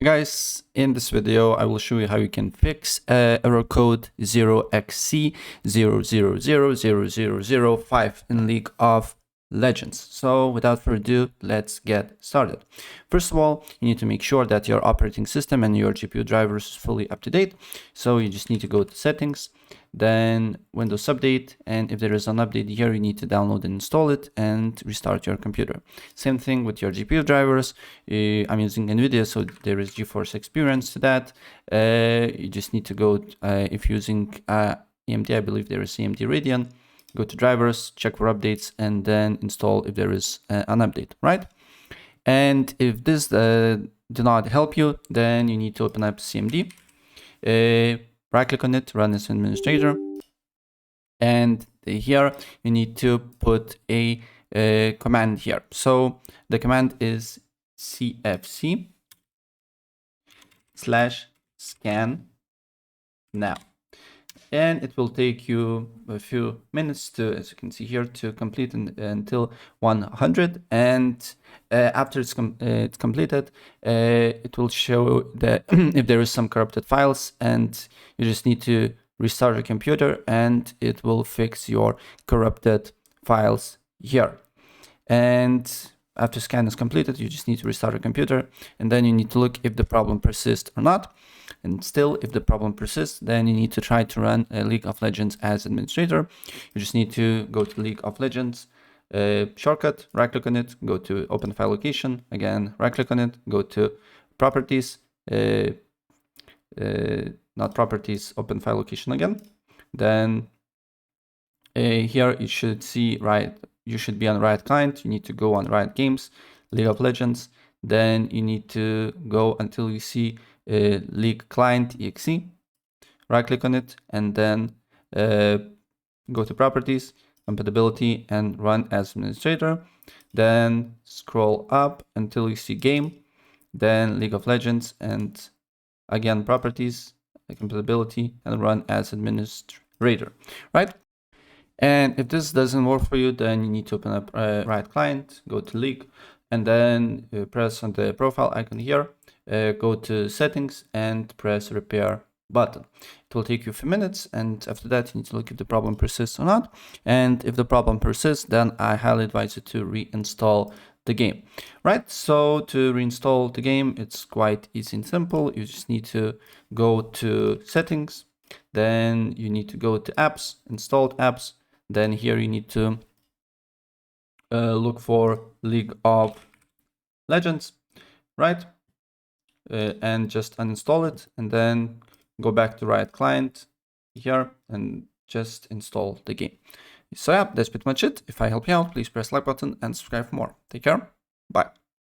Guys, in this video, I will show you how you can fix error code 0xc0000005 in League of Legends. So without further ado, let's get started. First of all, you need to make sure that your operating system and your GPU drivers is fully up to date. So you just need to go to settings, then Windows Update, and if there is an update here, you need to download and install it and restart your computer. Same thing with your GPU drivers. I'm using NVIDIA, so there is GeForce Experience to that. You just need to go, if you're using AMD, I believe there is AMD Radeon. Go to drivers, check for updates, and then install if there is an update, right? And if this do not help you, then you need to open up CMD. Right click on it, run as administrator. And here you need to put a command here. So the command is cfc/scan now. And it will take you a few minutes to, as you can see here, to complete until 100. And after it's completed, it will show that if there is some corrupted files, and you just need to restart your computer and it will fix your corrupted files here. And after scan is completed, you just need to restart your computer, and then you need to look if the problem persists or not. And still, if the problem persists, then you need to try to run a League of Legends as administrator. You just need to go to League of Legends shortcut, right click on it, go to open file location, again right click on it, go to properties, not properties, open file location again. Then here you should see you should be on Riot Client. You need to go on Riot Games, League of Legends. Then you need to go until you see League Client exe, right click on it, and then go to properties, compatibility, and run as administrator. Then scroll up until you see game, then League of Legends, and again properties, compatibility, and run as administrator, right? And if this doesn't work for you, then you need to open up Riot Client, go to League, and then press on the profile icon here, go to settings and press repair button. It will take you a few minutes, and after that you need to look if the problem persists or not. And if the problem persists, then I highly advise you to reinstall the game, right? So to reinstall the game, it's quite easy and simple. You just need to go to settings, then you need to go to apps, installed apps. Then here you need to look for League of Legends, right? And just uninstall it, and then go back to Riot Client here and just install the game. So yeah, that's pretty much it. If I help you out, please press like button and subscribe for more. Take care. Bye.